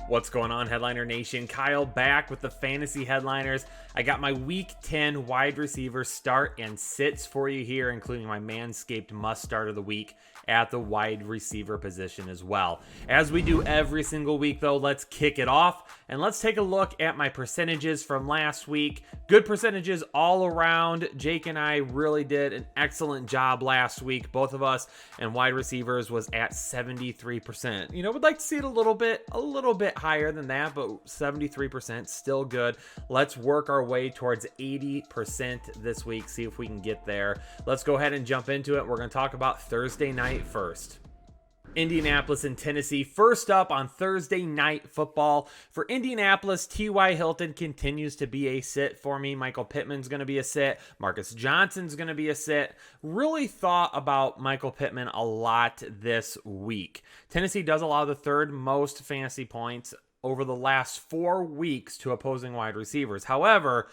What's going on, Headliner Nation? Kyle back with the Fantasy Headliners. I got my Week 10 wide receiver start and sits for you here, including my Manscaped must start of the week at the wide receiver position as well. As we do every single week, though, let's kick it off and let's take a look at my percentages from last week. Good percentages all around. Jake and I really did an excellent job last week. Both of us, and wide receivers was at 73%. You know, would like to see it a little bit higher than that, but 73% still good. Let's work our way towards 80% this week, see if we can get there. Let's go ahead and jump into it. We're going to talk about Thursday night first. Indianapolis and Tennessee. First up on Thursday night football. For Indianapolis, T.Y. Hilton continues to be a sit for me. Michael Pittman's going to be a sit. Marcus Johnson's going to be a sit. Really thought about Michael Pittman a lot this week. Tennessee does allow the third most fantasy points over the last 4 weeks to opposing wide receivers. However,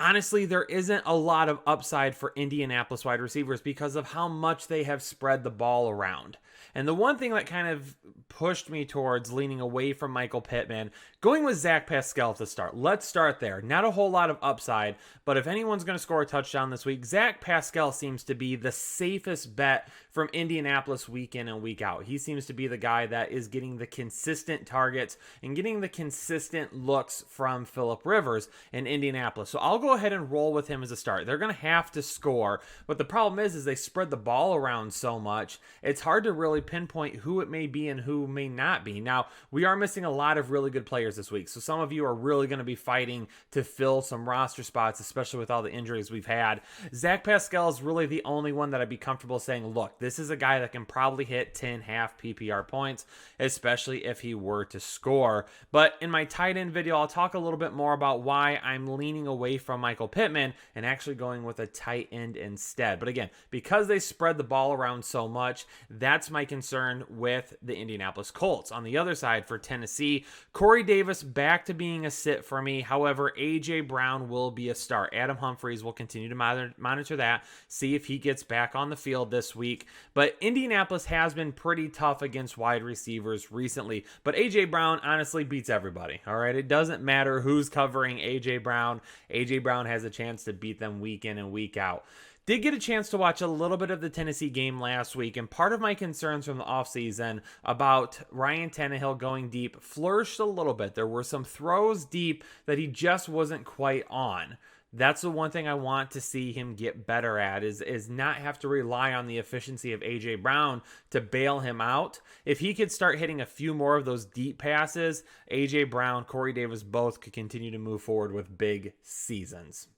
honestly, there isn't a lot of upside for Indianapolis wide receivers because of how much they have spread the ball around. And the one thing that kind of pushed me towards leaning away from Michael Pittman, going with Zach Pascal to start. Let's start there. Not a whole lot of upside, but if anyone's going to score a touchdown this week, Zach Pascal seems to be the safest bet from Indianapolis week in and week out. He seems to be the guy that is getting the consistent targets and getting the consistent looks from Phillip Rivers in Indianapolis. So I'll go ahead and roll with him as a start. They're going to have to score, but the problem is they spread the ball around so much, it's hard to really pinpoint who it may be and who may not be. Now, we are missing a lot of really good players this week, so some of you are really going to be fighting to fill some roster spots, especially with all the injuries we've had. Zach Pascal is really the only one that I'd be comfortable saying, look, this is a guy that can probably hit 10 half PPR points, especially if he were to score. But in my tight end video, I'll talk a little bit more about why I'm leaning away from Michael Pittman and actually going with a tight end instead. But again, because they spread the ball around so much, that's my concern with the Indianapolis Colts. On the other side for Tennessee, Corey Davis back to being a sit for me. However, A.J. Brown will be a start. Adam Humphries will continue to monitor that, see if he gets back on the field this week. But Indianapolis has been pretty tough against wide receivers recently. But A.J. Brown honestly beats everybody. All right, it doesn't matter who's covering A.J. Brown. A.J. Brown has a chance to beat them week in and week out. Did get a chance to watch a little bit of the Tennessee game last week, and part of my concerns from the offseason about Ryan Tannehill going deep flourished a little bit. There were some throws deep that he just wasn't quite on. That's the one thing I want to see him get better at is not have to rely on the efficiency of A.J. Brown to bail him out. If he could start hitting a few more of those deep passes, A.J. Brown, Corey Davis both could continue to move forward with big seasons.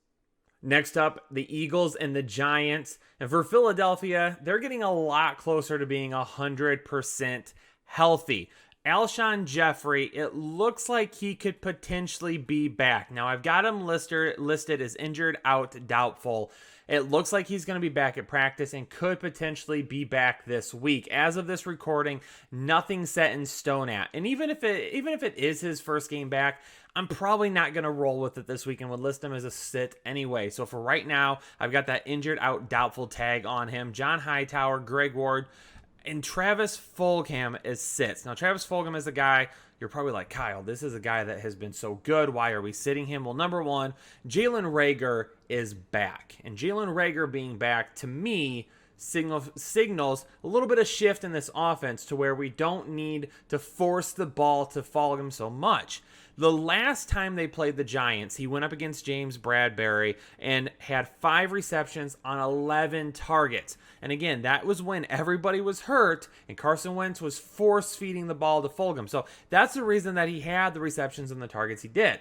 Next up, the Eagles and the Giants. And for Philadelphia, they're getting a lot closer to being 100% healthy. Alshon Jeffrey, it looks like he could potentially be back. Now, I've got him listed as injured, out, doubtful. It looks like he's going to be back at practice and could potentially be back this week. As of this recording, nothing set in stone at. And even if it is his first game back, I'm probably not going to roll with it this week and would list him as a sit anyway. So for right now, I've got that injured, out, doubtful tag on him. John Hightower, Greg Ward, and Travis Fulgham as sits. Now, Travis Fulgham is a guy you're probably like, Kyle, this is a guy that has been so good. Why are we sitting him? Well, number one, Jalen Reagor is back. And Jalen Reagor being back, to me, signals a little bit of shift in this offense to where we don't need to force the ball to Fulgham so much. The last time they played the Giants, he went up against James Bradbury and had 5 receptions on 11 targets. And again, that was when everybody was hurt and Carson Wentz was force-feeding the ball to Fulgham. So that's the reason that he had the receptions and the targets he did.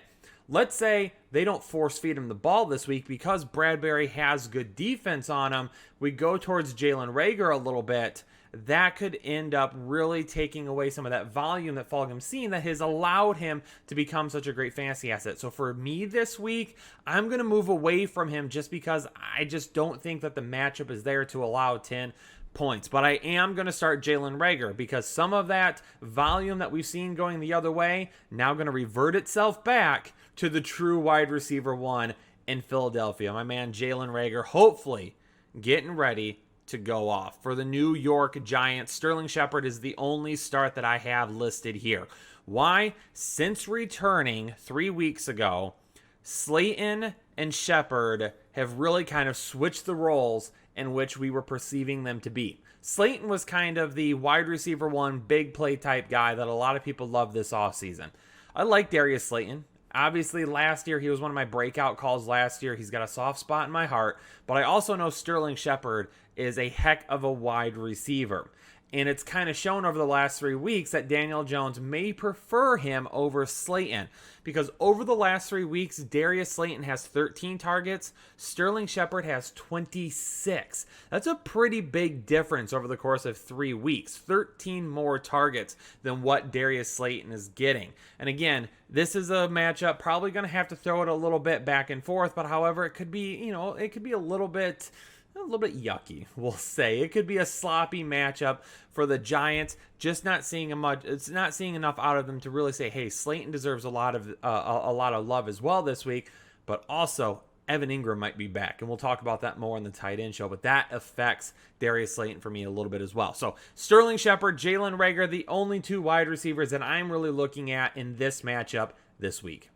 Let's say they don't force-feed him the ball this week because Bradbury has good defense on him. We go towards Jalen Reagor a little bit. That could end up really taking away some of that volume that Fulgham's seen that has allowed him to become such a great fantasy asset. So for me this week, I'm going to move away from him just because I just don't think that the matchup is there to allow 10 points. But I am going to start Jalen Reagor because some of that volume that we've seen going the other way now going to revert itself back to the true wide receiver one in Philadelphia. My man Jalen Reagor hopefully getting ready to go off. For the New York Giants, Sterling Shepard is the only start that I have listed here. Why? Since returning 3 weeks ago, Slayton and Shepard have really kind of switched the roles in which we were perceiving them to be. Slayton was kind of the wide receiver one, big play type guy that a lot of people love this offseason. I like Darius Slayton. Obviously, last year, he was one of my breakout calls last year. He's got a soft spot in my heart. But I also know Sterling Shepard is a heck of a wide receiver. And it's kind of shown over the last 3 weeks that Daniel Jones may prefer him over Slayton. Because over the last 3 weeks, Darius Slayton has 13 targets. Sterling Shepard has 26. That's a pretty big difference over the course of 3 weeks. 13 more targets than what Darius Slayton is getting. And again, this is a matchup probably going to have to throw it a little bit back and forth. But however, it could be, it could be a little bit yucky, we'll say. It could be a sloppy matchup for the Giants. Just not seeing not seeing enough out of them to really say, hey, Slayton deserves a lot of love as well this week. But also, Evan Ingram might be back, and we'll talk about that more in the tight end show. But that affects Darius Slayton for me a little bit as well. So Sterling Shepard, Jalen Reagor, the only 2 wide receivers that I'm really looking at in this matchup this week.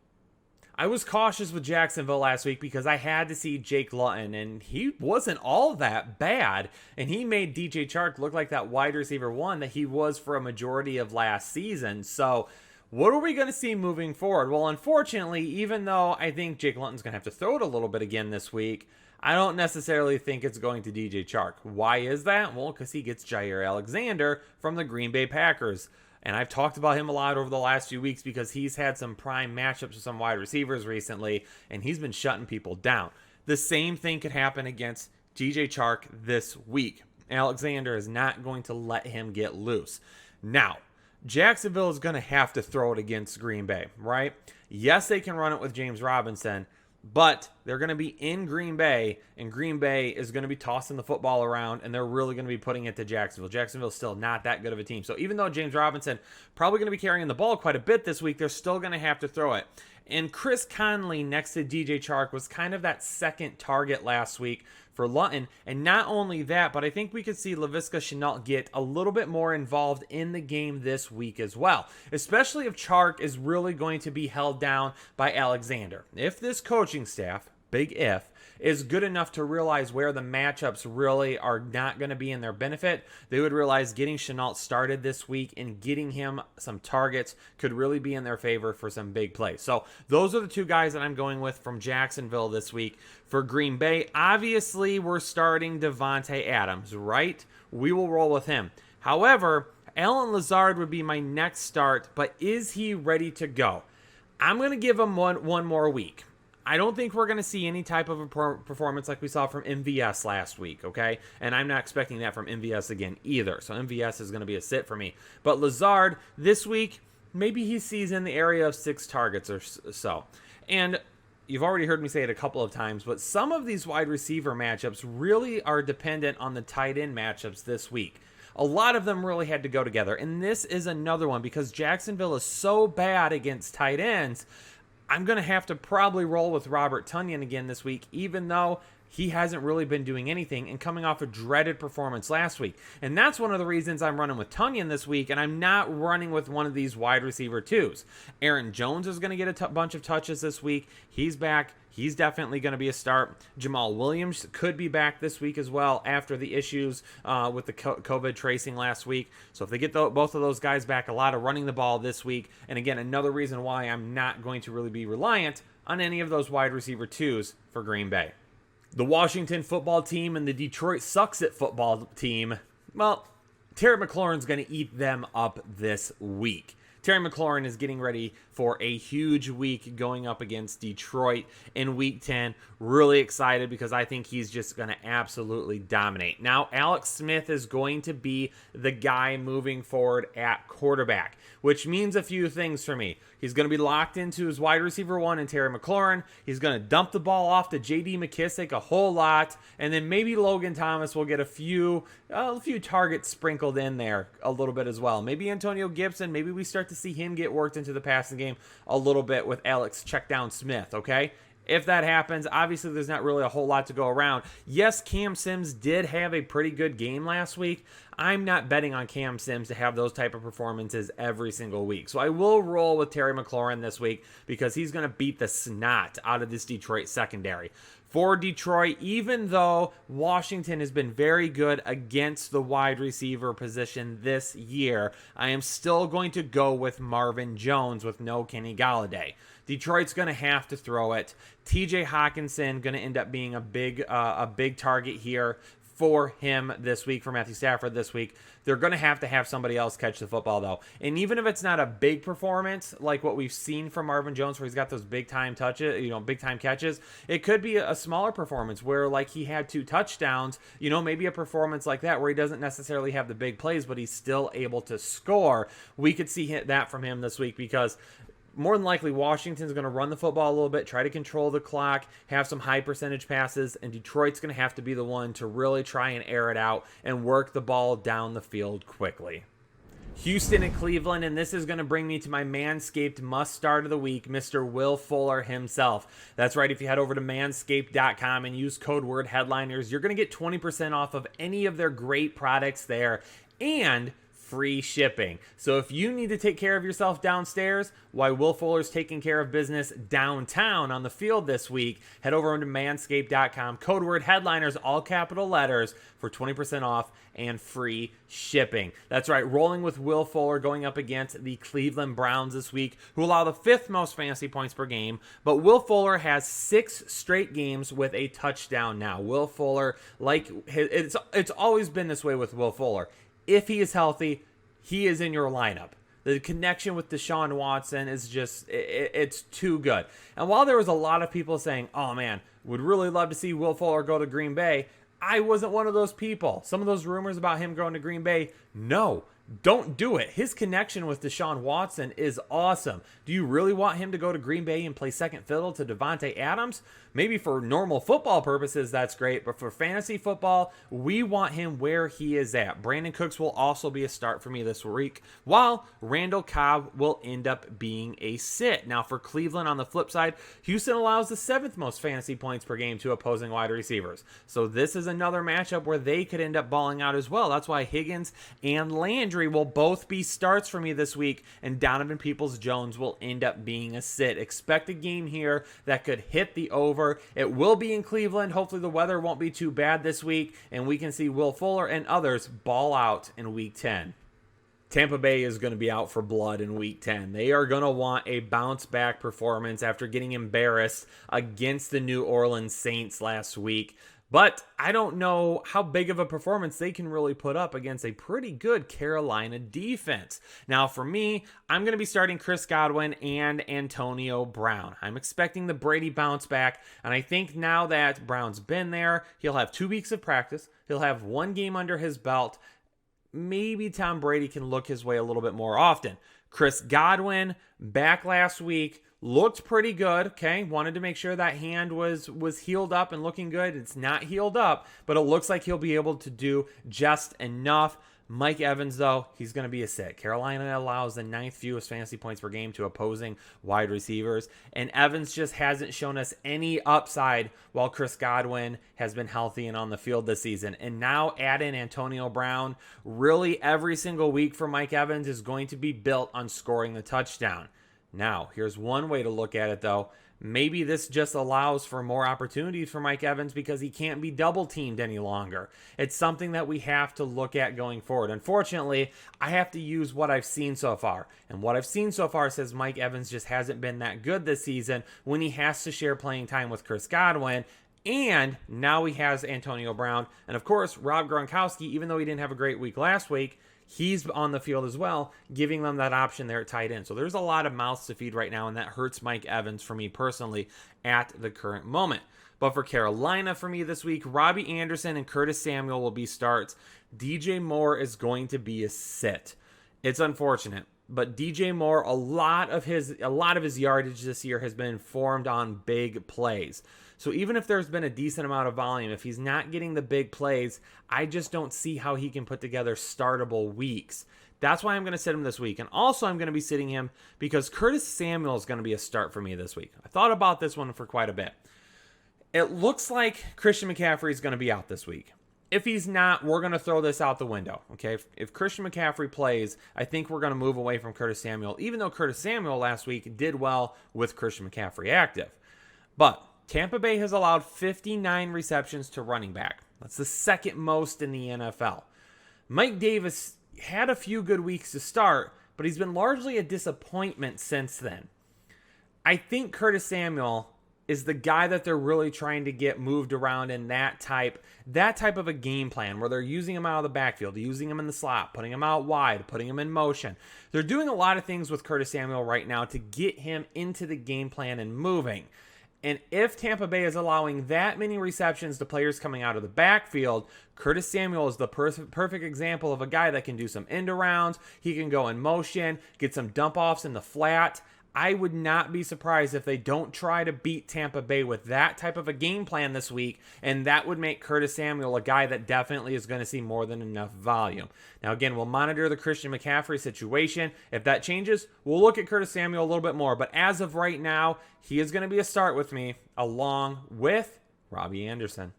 I was cautious with Jacksonville last week because I had to see Jake Luton, and he wasn't all that bad, and he made DJ Chark look like that wide receiver one that he was for a majority of last season. So what are we going to see moving forward? Well, unfortunately, even though I think Jake Luton's going to have to throw it a little bit again this week, I don't necessarily think it's going to DJ Chark. Why is that? Well, because he gets Jair Alexander from the Green Bay Packers. And I've talked about him a lot over the last few weeks because he's had some prime matchups with some wide receivers recently, and he's been shutting people down. The same thing could happen against DJ Chark this week. Alexander is not going to let him get loose. Now, Jacksonville is going to have to throw it against Green Bay, right? Yes, they can run it with James Robinson, but they're going to be in Green Bay, and Green Bay is going to be tossing the football around, and they're really going to be putting it to Jacksonville. Jacksonville's still not that good of a team. So even though James Robinson probably going to be carrying the ball quite a bit this week, they're still going to have to throw it. And Chris Conley next to DJ Chark was kind of that second target last week for Luton. And not only that, but I think we could see Laviska Shenault get a little bit more involved in the game this week as well, especially if Chark is really going to be held down by Alexander. If this coaching staff, big if, is good enough to realize where the matchups really are not going to be in their benefit, they would realize getting Shenault started this week and getting him some targets could really be in their favor for some big plays. So those are the 2 guys that I'm going with from Jacksonville this week. For Green Bay, obviously we're starting Devontae Adams, right? We will roll with him. However, Allen Lazard would be my next start, but is he ready to go? I'm going to give him one more week. I don't think we're going to see any type of a performance like we saw from MVS last week, okay? And I'm not expecting that from MVS again either. So MVS is going to be a sit for me. But Lazard, this week, maybe he sees in the area of 6 targets or so. And you've already heard me say it a couple of times, but some of these wide receiver matchups really are dependent on the tight end matchups this week. A lot of them really had to go together. And this is another one because Jacksonville is so bad against tight ends. I'm going to have to probably roll with Robert Tonyan again this week, even though he hasn't really been doing anything and coming off a dreaded performance last week. And that's one of the reasons I'm running with Tonyan this week, and I'm not running with one of these wide receiver 2s. Aaron Jones is going to get a bunch of touches this week. He's back. He's definitely going to be a start. Jamal Williams could be back this week as well after the issues with the COVID tracing last week. So if they get both of those guys back, a lot of running the ball this week. And again, another reason why I'm not going to really be reliant on any of those wide receiver 2s for Green Bay. The Washington football team and the Detroit Sucks It football team, well, Terry McLaurin's going to eat them up this week. Terry McLaurin is getting ready for a huge week going up against Detroit in Week 10. Really excited because I think he's just going to absolutely dominate. Now, Alex Smith is going to be the guy moving forward at quarterback, which means a few things for me. He's going to be locked into his wide receiver 1 and Terry McLaurin. He's going to dump the ball off to J.D. McKissick a whole lot, and then maybe Logan Thomas will get a few targets sprinkled in there a little bit as well. Maybe Antonio Gibson, maybe we start to see him get worked into the passing game a little bit with Alex Checkdown Smith, okay? If that happens, obviously there's not really a whole lot to go around. Yes, Cam Sims did have a pretty good game last week. I'm not betting on Cam Sims to have those type of performances every single week. So I will roll with Terry McLaurin this week because he's going to beat the snot out of this Detroit secondary. For Detroit, even though Washington has been very good against the wide receiver position this year, I am still going to go with Marvin Jones with no Kenny Golladay. Detroit's going to have to throw it. TJ Hawkinson going to end up being a big target here for him this week, for Matthew Stafford this week. They're going to have somebody else catch the football, though. And even if it's not a big performance like what we've seen from Marvin Jones, where he's got those big-time catches, it could be a smaller performance where, like, he had 2 touchdowns, maybe a performance like that where he doesn't necessarily have the big plays, but he's still able to score. We could see that from him this week because more than likely, Washington's going to run the football a little bit, try to control the clock, have some high percentage passes, and Detroit's going to have to be the one to really try and air it out and work the ball down the field quickly. Houston and Cleveland, and this is going to bring me to my Manscaped must-start of the week, Mr. Will Fuller himself. That's right, if you head over to manscaped.com and use code word headliners, you're going to get 20% off of any of their great products there, and free shipping. So if you need to take care of yourself downstairs while Will Fuller's taking care of business downtown on the field this week, head over to manscaped.com, code word headliners, all capital letters, for 20% off and free shipping. That's right, rolling with Will Fuller going up against the Cleveland Browns this week, who allow the 5th most fantasy points per game, but Will Fuller has 6 straight games with a touchdown now. Will Fuller, it's always been this way with Will Fuller. If he is healthy, he is in your lineup. The connection with Deshaun Watson is just, it's too good. And while there was a lot of people saying, oh man, would really love to see Will Fuller go to Green Bay, I wasn't one of those people. Some of those rumors about him going to Green Bay, no, don't do it. His connection with Deshaun Watson is awesome. Do you really want him to go to Green Bay and play second fiddle to Devontae Adams? Maybe for normal football purposes, that's great. But for fantasy football, we want him where he is at. Brandon Cooks will also be a start for me this week, while Randall Cobb will end up being a sit. Now, for Cleveland on the flip side, Houston allows the 7th most fantasy points per game to opposing wide receivers. So this is another matchup where they could end up balling out as well. That's why Higgins and Landry will both be starts for me this week, and Donovan Peoples-Jones will end up being a sit. Expect a game here that could hit the over. It will be in Cleveland. Hopefully the weather won't be too bad this week, and we can see Will Fuller and others ball out in Week 10. Tampa Bay is going to be out for blood in Week 10. They are going to want a bounce-back performance after getting embarrassed against the New Orleans Saints last week. But I don't know how big of a performance they can really put up against a pretty good Carolina defense. Now, for me, I'm going to be starting Chris Godwin and Antonio Brown. I'm expecting the Brady bounce back, and I think now that Brown's been there, he'll have 2 weeks of practice. He'll have 1 game under his belt. Maybe Tom Brady can look his way a little bit more often. Chris Godwin, back last week, looked pretty good, okay? Wanted to make sure that hand was healed up and looking good. It's not healed up, but it looks like he'll be able to do just enough. Mike Evans, though, he's going to be a sit. Carolina allows the 9th fewest fantasy points per game to opposing wide receivers, and Evans just hasn't shown us any upside while Chris Godwin has been healthy and on the field this season. And now add in Antonio Brown. Really, every single week for Mike Evans is going to be built on scoring the touchdown. Now, here's one way to look at it, though. Maybe this just allows for more opportunities for Mike Evans because he can't be double-teamed any longer. It's something that we have to look at going forward. Unfortunately, I have to use what I've seen so far. And what I've seen so far says Mike Evans just hasn't been that good this season when he has to share playing time with Chris Godwin. And now he has Antonio Brown. And, of course, Rob Gronkowski, even though he didn't have a great week last week, he's on the field as well, giving them that option there at tight end. So there's a lot of mouths to feed right now, and that hurts Mike Evans for me personally at the current moment. But for Carolina for me this week, Robbie Anderson and Curtis Samuel will be starts. DJ Moore is going to be a sit. It's unfortunate, but DJ Moore, a lot of his yardage this year has been formed on big plays. So even if there's been a decent amount of volume, if he's not getting the big plays, I just don't see how he can put together startable weeks. That's why I'm going to sit him this week. And also I'm going to be sitting him because Curtis Samuel is going to be a start for me this week. I thought about this one for quite a bit. It looks like Christian McCaffrey is going to be out this week. If he's not, we're going to throw this out the window, okay? If Christian McCaffrey plays, I think we're going to move away from Curtis Samuel, even though Curtis Samuel last week did well with Christian McCaffrey active. But Tampa Bay has allowed 59 receptions to running back. That's the second most in the NFL. Mike Davis had a few good weeks to start, but he's been largely a disappointment since then. I think Curtis Samuel is the guy that they're really trying to get moved around in that type of a game plan where they're using him out of the backfield, using him in the slot, putting him out wide, putting him in motion. They're doing a lot of things with Curtis Samuel right now to get him into the game plan and moving. And if Tampa Bay is allowing that many receptions to players coming out of the backfield, Curtis Samuel is the perfect example of a guy that can do some end arounds. He can go in motion, get some dump offs in the flat. I would not be surprised if they don't try to beat Tampa Bay with that type of a game plan this week, and that would make Curtis Samuel a guy that definitely is going to see more than enough volume. Now, again, we'll monitor the Christian McCaffrey situation. If that changes, we'll look at Curtis Samuel a little bit more, but as of right now, he is going to be a start with me, along with Robbie Anderson.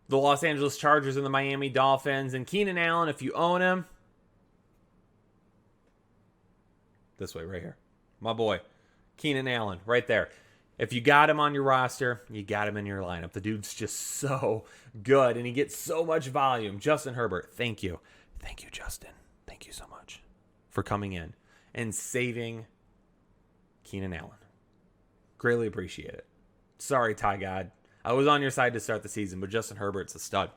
The Los Angeles Chargers and the Miami Dolphins, and Keenan Allen, if you own him, this way right here. My boy, Keenan Allen, right there. If you got him on your roster, you got him in your lineup. The dude's just so good, and he gets so much volume. Justin Herbert, thank you. Thank you, Justin. Thank you so much for coming in and saving Keenan Allen. Greatly appreciate it. Sorry, Ty God. I was on your side to start the season, but Justin Herbert's a stud.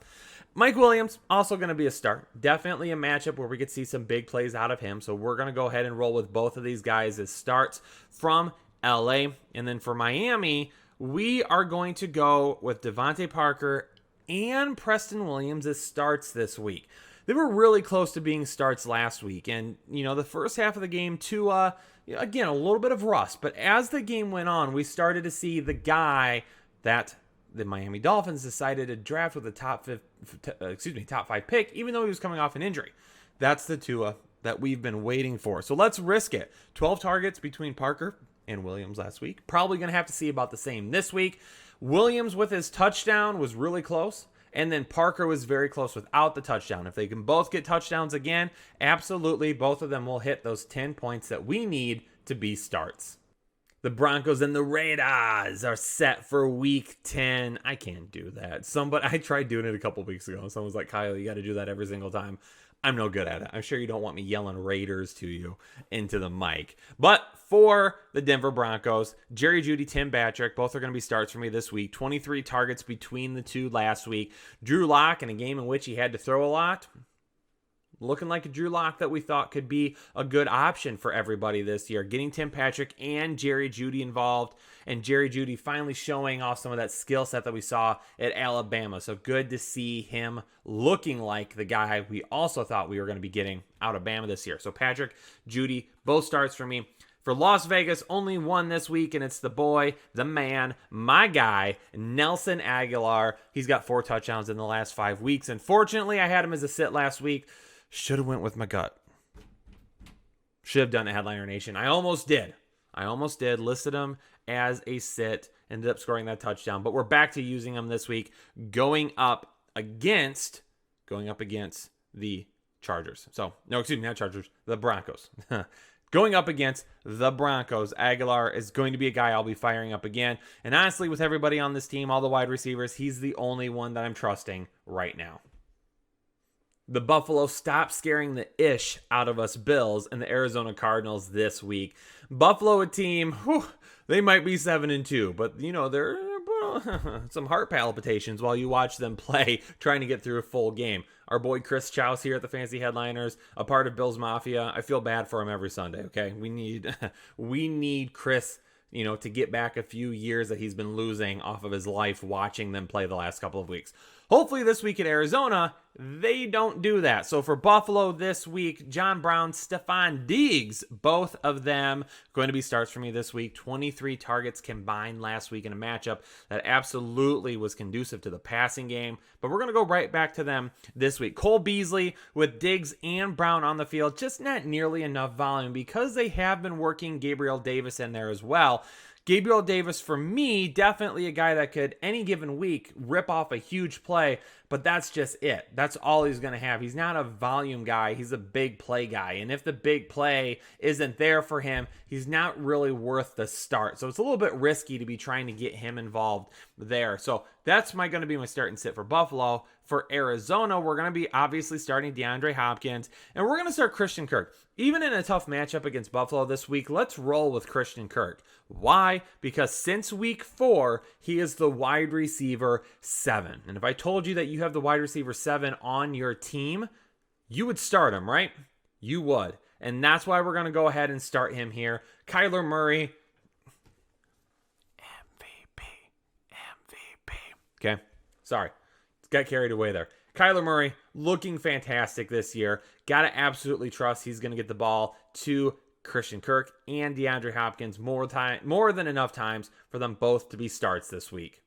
Mike Williams, also going to be a start. Definitely a matchup where we could see some big plays out of him. So we're going to go ahead and roll with both of these guys as starts from LA. And then for Miami, we are going to go with Devontae Parker and Preston Williams as starts this week. They were really close to being starts last week. And, the first half of the game, Tua, again, a little bit of rust. But as the game went on, we started to see the guy that the Miami Dolphins decided to draft with a top 5 pick, even though he was coming off an injury. That's the Tua that we've been waiting for. So let's risk it. 12 targets between Parker and Williams last week. Probably going to have to see about the same this week. Williams with his touchdown was really close. And then Parker was very close without the touchdown. If they can both get touchdowns again, absolutely, both of them will hit those 10 points that we need to be starts. The Broncos and the Raiders are set for week 10. I can't do that. I tried doing it a couple weeks ago. Someone's like, Kyle, you got to do that every single time. I'm no good at it. I'm sure you don't want me yelling Raiders to you into the mic. But for the Denver Broncos, Jerry Jeudy, Tim Patrick, both are going to be starts for me this week. 23 targets between the two last week. Drew Lock, in a game in which he had to throw a lot, looking like a Drew Lock that we thought could be a good option for everybody this year. Getting Tim Patrick and Jerry Jeudy involved, and Jerry Jeudy finally showing off some of that skill set that we saw at Alabama. So good to see him looking like the guy we also thought we were going to be getting out of Bama this year. So Patrick, Jeudy, both starts for me. For Las Vegas, only one this week, and it's the boy, the man, my guy, Nelson Aguilar. He's got 4 touchdowns in the last 5 weeks. Unfortunately, I had him as a sit last week. Should have went with my gut. Should have done a Headliner Nation. I almost did. Listed him as a sit. Ended up scoring that touchdown. But we're back to using him this week. Going up against the Chargers. Not Chargers. The Broncos. Going up against the Broncos. Aguilar is going to be a guy I'll be firing up again. And honestly, with everybody on this team, all the wide receivers, he's the only one that I'm trusting right now. The Buffalo stopped scaring the ish out of us Bills and the Arizona Cardinals this week. Buffalo, a team, they might be 7-2, but they're some heart palpitations while you watch them play, trying to get through a full game. Our boy Chris Chouse here at the Fantasy Headliners, a part of Bills Mafia. I feel bad for him every Sunday. Okay, we need Chris, to get back a few years that he's been losing off of his life watching them play the last couple of weeks. Hopefully this week at Arizona, they don't do that. So for Buffalo this week, John Brown, Stephon Diggs, both of them going to be starts for me this week. 23 targets combined last week in a matchup that absolutely was conducive to the passing game. But we're going to go right back to them this week. Cole Beasley with Diggs and Brown on the field, just not nearly enough volume because they have been working Gabriel Davis in there as well. Gabriel Davis, for me, definitely a guy that could, any given week, rip off a huge play, but that's just it. That's all he's going to have. He's not a volume guy. He's a big play guy. And if the big play isn't there for him, he's not really worth the start. So it's a little bit risky to be trying to get him involved there. So that's going to be my start and sit for Buffalo. For Arizona, we're going to be obviously starting DeAndre Hopkins, and we're going to start Christian Kirk. Even in a tough matchup against Buffalo this week, let's roll with Christian Kirk. Why? Because since week 4, he is the wide receiver 7. And if I told you that you have the wide receiver 7 on your team, you would start him, right? You would. And that's why we're going to go ahead and start him here. Kyler Murray, MVP. Okay, sorry. Got carried away there. Kyler Murray looking fantastic this year. Got to absolutely trust he's going to get the ball to Christian Kirk and DeAndre Hopkins more than enough times for them both to be starts this week.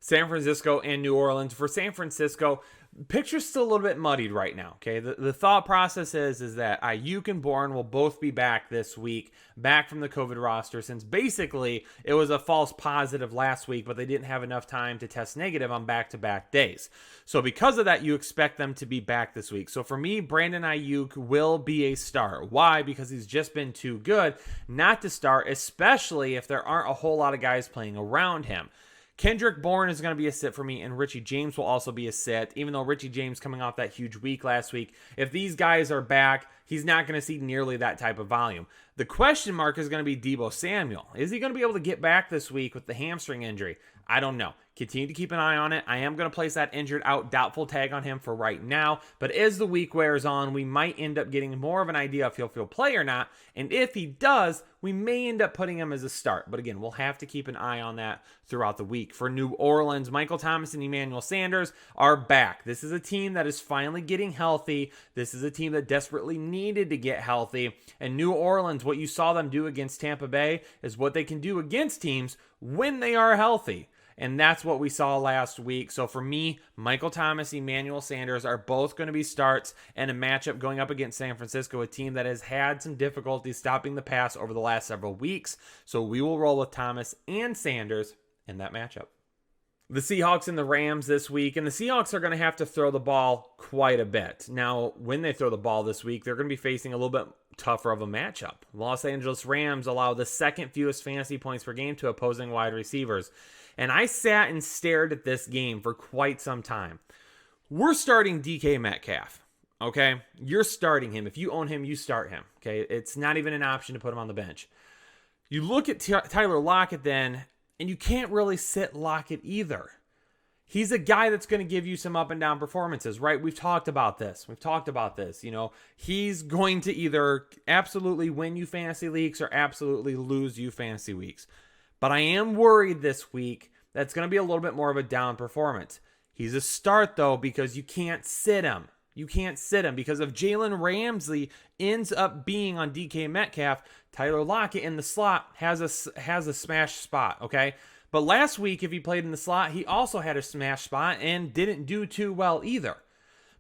San Francisco and New Orleans. For San Francisco, picture's still a little bit muddied right now, okay? The thought process is that Ayuk and Bourne will both be back this week, back from the COVID roster, since basically it was a false positive last week, but they didn't have enough time to test negative on back-to-back days. So because of that, you expect them to be back this week. So for me, Brandon Ayuk will be a start. Why? Because he's just been too good not to start, especially if there aren't a whole lot of guys playing around him. Kendrick Bourne is going to be a sit for me, and Richie James will also be a sit, even though Richie James coming off that huge week last week. If these guys are back, he's not going to see nearly that type of volume. The question mark is going to be Deebo Samuel. Is he going to be able to get back this week with the hamstring injury? I don't know. Continue to keep an eye on it. I am going to place that injured out doubtful tag on him for right now. But as the week wears on, we might end up getting more of an idea if he'll play or not. And if he does, we may end up putting him as a start. But again, we'll have to keep an eye on that throughout the week. For New Orleans, Michael Thomas and Emmanuel Sanders are back. This is a team that is finally getting healthy. This is a team that desperately needed to get healthy. And New Orleans, what you saw them do against Tampa Bay is what they can do against teams when they are healthy. And that's what we saw last week. So for me, Michael Thomas, Emmanuel Sanders are both going to be starts in a matchup going up against San Francisco, a team that has had some difficulty stopping the pass over the last several weeks. So we will roll with Thomas and Sanders in that matchup. The Seahawks and the Rams this week, and the Seahawks are going to have to throw the ball quite a bit. Now, when they throw the ball this week, they're going to be facing a little bit tougher of a matchup. Los Angeles Rams allow the second fewest fantasy points per game to opposing wide receivers. And I sat and stared at this game for quite some time. We're starting DK Metcalf, okay? You're starting him. If you own him, you start him, okay? It's not even an option to put him on the bench. You look at Tyler Lockett then, and you can't really sit Lockett either. He's a guy that's going to give you some up and down performances, right? We've talked about this. You know, he's going to either absolutely win you fantasy leagues or absolutely lose you fantasy weeks. But I am worried this week that's going to be a little bit more of a down performance. He's a start, though, because you can't sit him. Because if Jalen Ramsey ends up being on DK Metcalf, Tyler Lockett in the slot has a smash spot, okay? But last week, if he played in the slot, he also had a smash spot and didn't do too well either.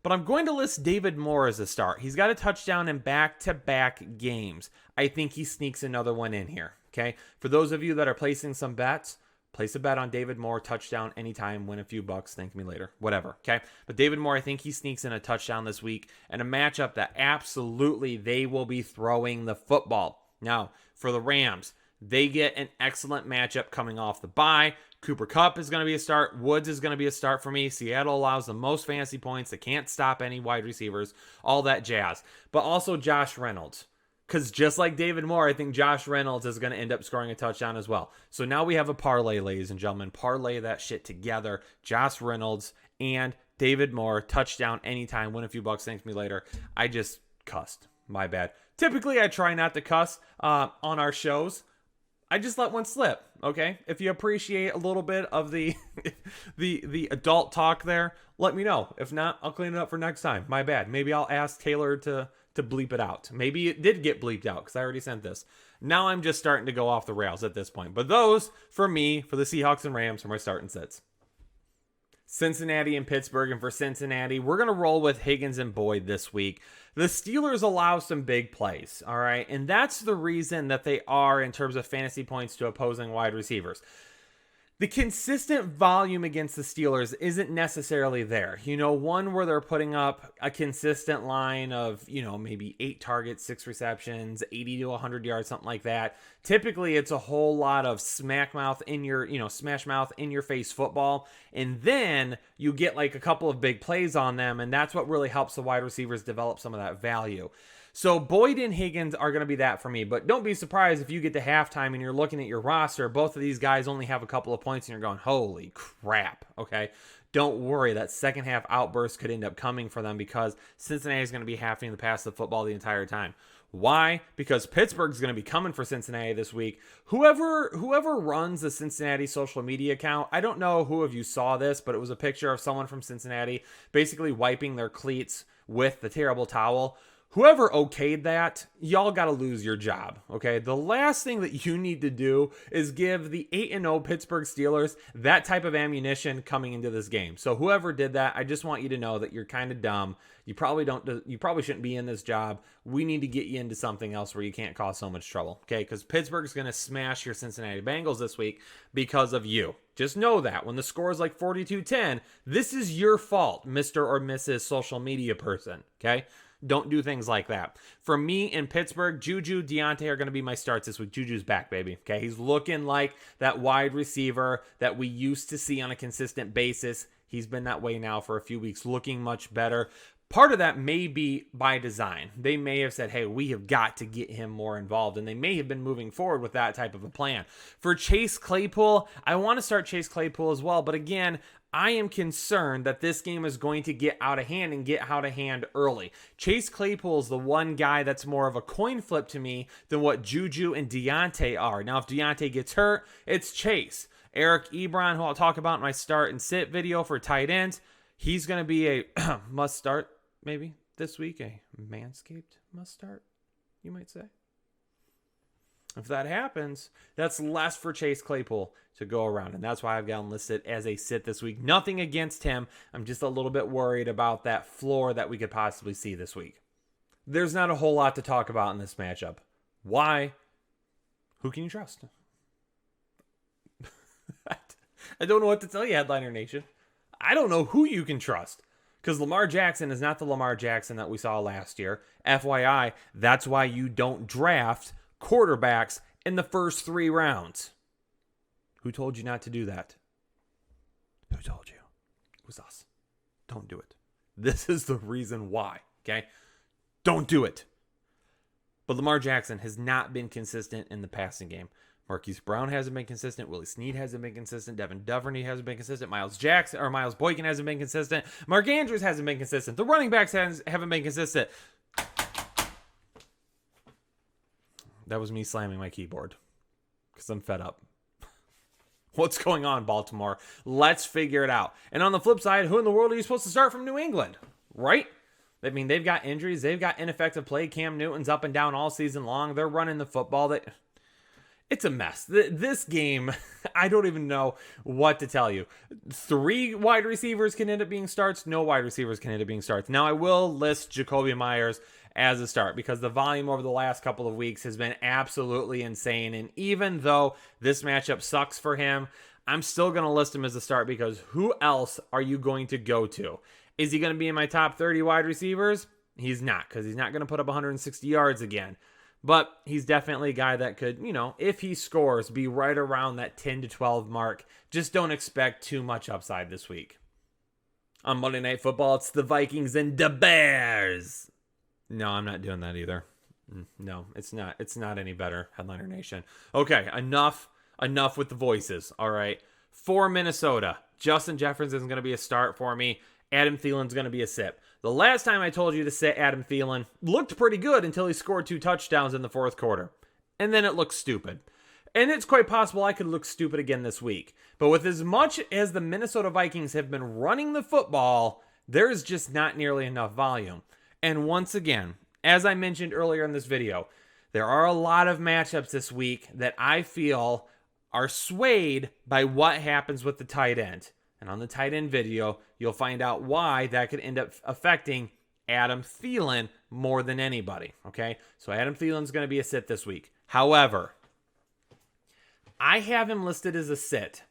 But I'm going to list David Moore as a start. He's got a touchdown in back-to-back games. I think he sneaks another one in here, okay? For those of you that are placing some bets, place a bet on David Moore, touchdown anytime, win a few bucks, thank me later, whatever, okay? But David Moore, I think he sneaks in a touchdown this week and a matchup that absolutely they will be throwing the football. Now, for the Rams, they get an excellent matchup coming off the bye. Cooper Kupp is going to be a start. Woods is going to be a start for me. Seattle allows the most fantasy points. They can't stop any wide receivers, all that jazz. But also Josh Reynolds. Because just like David Moore, I think Josh Reynolds is going to end up scoring a touchdown as well. So now we have a parlay, ladies and gentlemen. Parlay that shit together. Josh Reynolds and David Moore, touchdown anytime, win a few bucks, thanks me later. I just cussed. My bad. Typically, I try not to cuss on our shows. I just let one slip, okay? If you appreciate a little bit of the the adult talk there, let me know. If not, I'll clean it up for next time. My bad. Maybe I'll ask Taylor to bleep it out. Maybe it did get bleeped out because I already sent this. Now I'm just starting to go off the rails at this point. But those, for me, for the Seahawks and Rams, are my start and sits. Cincinnati and Pittsburgh, and for Cincinnati, we're going to roll with Higgins and Boyd this week. The Steelers allow some big plays, all right? And that's the reason that they are, in terms of fantasy points to opposing wide receivers. The consistent volume against the Steelers isn't necessarily there. One where they're putting up a consistent line of, maybe 8 targets, 6 receptions, 80 to 100 yards, something like that. Typically, it's a whole lot of smash mouth in your face football. And then you get like a couple of big plays on them. And that's what really helps the wide receivers develop some of that value. So Boyd and Higgins are going to be that for me. But don't be surprised if you get to halftime and you're looking at your roster, both of these guys only have a couple of points and you're going, holy crap, okay? Don't worry, that second half outburst could end up coming for them because Cincinnati is going to be having to pass the football the entire time. Why? Because Pittsburgh's going to be coming for Cincinnati this week. Whoever runs the Cincinnati social media account, I don't know who of you saw this, but it was a picture of someone from Cincinnati basically wiping their cleats with the terrible towel. Whoever okayed that, y'all got to lose your job, okay? The last thing that you need to do is give the 8-0 Pittsburgh Steelers that type of ammunition coming into this game. So whoever did that, I just want you to know that you're kind of dumb. You probably shouldn't be in this job. We need to get you into something else where you can't cause so much trouble, okay? Because Pittsburgh's going to smash your Cincinnati Bengals this week because of you. Just know that when the score is like 42-10, this is your fault, Mr. or Mrs. social media person, okay? Don't do things like that. For me in Pittsburgh, Juju, Deontay are going to be my starts this week. Juju's back, baby. Okay, he's looking like that wide receiver that we used to see on a consistent basis. He's been that way now for a few weeks, looking much better. Part of that may be by design. They may have said, hey, we have got to get him more involved, and they may have been moving forward with that type of a plan. For Chase Claypool, I want to start Chase Claypool as well, but again, I am concerned that this game is going to get out of hand and get out of hand early. Chase Claypool is the one guy that's more of a coin flip to me than what Juju and Deontay are. Now, if Deontay gets hurt, it's Chase. Eric Ebron, who I'll talk about in my start and sit video for tight ends, he's going to be a must start maybe this week, a Manscaped must start, you might say. If that happens, that's less for Chase Claypool to go around, and that's why I've got him listed as a sit this week. Nothing against him. I'm just a little bit worried about that floor that we could possibly see this week. There's not a whole lot to talk about in this matchup. Why? Who can you trust? I don't know what to tell you, Headliner Nation. I don't know who you can trust. Because Lamar Jackson is not the Lamar Jackson that we saw last year. FYI, that's why you don't draft quarterbacks in the first 3 rounds. Who told you not to do that? Who told you? It was us. Don't do it. This is the reason why, okay? Don't do it. But Lamar Jackson has not been consistent in the passing game. Marquise Brown hasn't been consistent. Willie Snead hasn't been consistent. Devin Duvernay hasn't been consistent. Miles Boykin hasn't been consistent. Mark Andrews hasn't been consistent. The running backs haven't been consistent. That was me slamming my keyboard because I'm fed up. What's going on, Baltimore? Let's figure it out. And on the flip side, who in the world are you supposed to start from New England? Right? I mean, they've got injuries. They've got ineffective play. Cam Newton's up and down all season long. They're running the football. It's a mess. This game, I don't even know what to tell you. 3 wide receivers can end up being starts. No wide receivers can end up being starts. Now, I will list Jacoby Myers as a start because the volume over the last couple of weeks has been absolutely insane. And even though this matchup sucks for him, I'm still going to list him as a start because who else are you going to go to? Is he going to be in my top 30 wide receivers? He's not, because he's not going to put up 160 yards again. But he's definitely a guy that could, if he scores, be right around that 10 to 12 mark. Just don't expect too much upside this week. On Monday Night Football, it's the Vikings and the Bears. No, I'm not doing that either. No, it's not. It's not any better, Headliner Nation. Okay, enough with the voices, all right? For Minnesota, Justin Jefferson is going to be a start for me. Adam Thielen's going to be a sit. The last time I told you to sit Adam Thielen, looked pretty good until he scored 2 touchdowns in the 4th quarter. And then it looked stupid. And it's quite possible I could look stupid again this week. But with as much as the Minnesota Vikings have been running the football, there's just not nearly enough volume. And once again, as I mentioned earlier in this video, there are a lot of matchups this week that I feel are swayed by what happens with the tight end. And on the tight end video, you'll find out why that could end up affecting Adam Thielen more than anybody, okay? So Adam Thielen's going to be a sit this week. However, I have him listed as a sit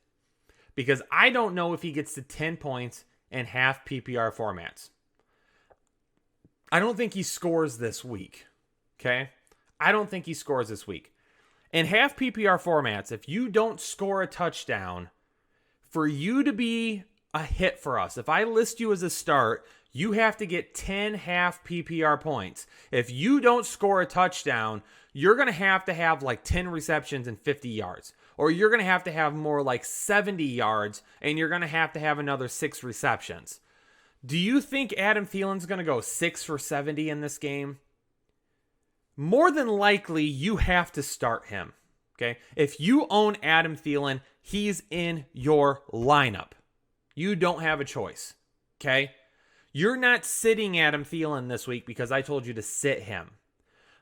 because I don't know if he gets to 10 points in half PPR formats. I don't think he scores this week, okay? I don't think he scores this week. In half PPR formats, if you don't score a touchdown, for you to be a hit for us, if I list you as a start, you have to get 10 half PPR points. If you don't score a touchdown, you're going to have like 10 receptions and 50 yards. Or you're going to have more like 70 yards, and you're going to have another 6 receptions. Do you think Adam Thielen's going to go 6 for 70 in this game? More than likely, you have to start him. Okay? If you own Adam Thielen, he's in your lineup. You don't have a choice. Okay? You're not sitting Adam Thielen this week because I told you to sit him.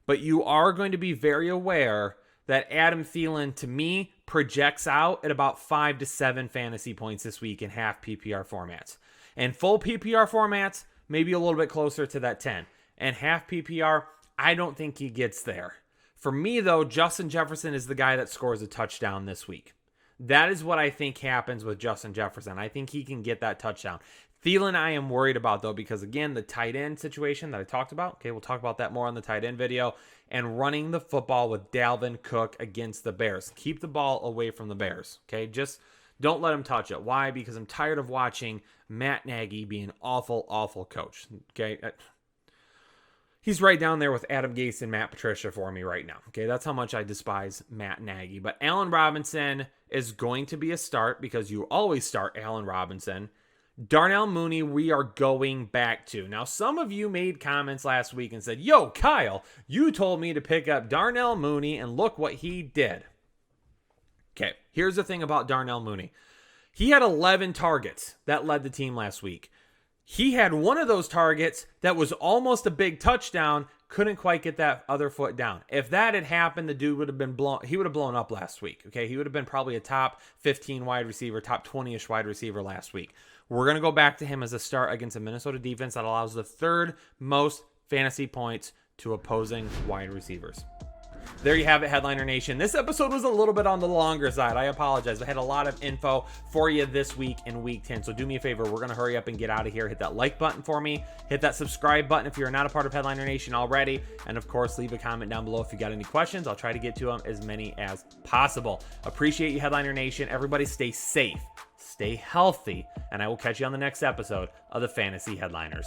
But you are going to be very aware that Adam Thielen, to me, projects out at about 5 to 7 fantasy points this week in half PPR formats. And full PPR formats, maybe a little bit closer to that 10. And half PPR, I don't think he gets there. For me, though, Justin Jefferson is the guy that scores a touchdown this week. That is what I think happens with Justin Jefferson. I think he can get that touchdown. Thielen, I am worried about, though, because, again, the tight end situation that I talked about. Okay, we'll talk about that more on the tight end video. And running the football with Dalvin Cook against the Bears. Keep the ball away from the Bears. Okay, just don't let him touch it. Why? Because I'm tired of watching Matt Nagy be an awful, awful coach. Okay, he's right down there with Adam Gase and Matt Patricia for me right now. Okay, that's how much I despise Matt Nagy. But Allen Robinson is going to be a start because you always start Allen Robinson. Darnell Mooney, we are going back to. Now, some of you made comments last week and said, yo, Kyle, you told me to pick up Darnell Mooney, and look what he did. Okay, here's the thing about Darnell Mooney. He had 11 targets that led the team last week. He had one of those targets that was almost a big touchdown, couldn't quite get that other foot down. If that had happened, the dude would have been he would have blown up last week. Okay, he would have been probably a top 15 wide receiver, top 20-ish wide receiver last week. We're going to go back to him as a start against a Minnesota defense that allows the 3rd most fantasy points to opposing wide receivers. There you have it, Headliner Nation. This episode was a little bit on the longer side. I apologize. I had a lot of info for you this week in week 10. So do me a favor. We're going to hurry up and get out of here. Hit that like button for me. Hit that subscribe button if you're not a part of Headliner Nation already. And of course, leave a comment down below if you got any questions. I'll try to get to them as many as possible. Appreciate you, Headliner Nation. Everybody stay safe, stay healthy, and I will catch you on the next episode of the Fantasy Headliners.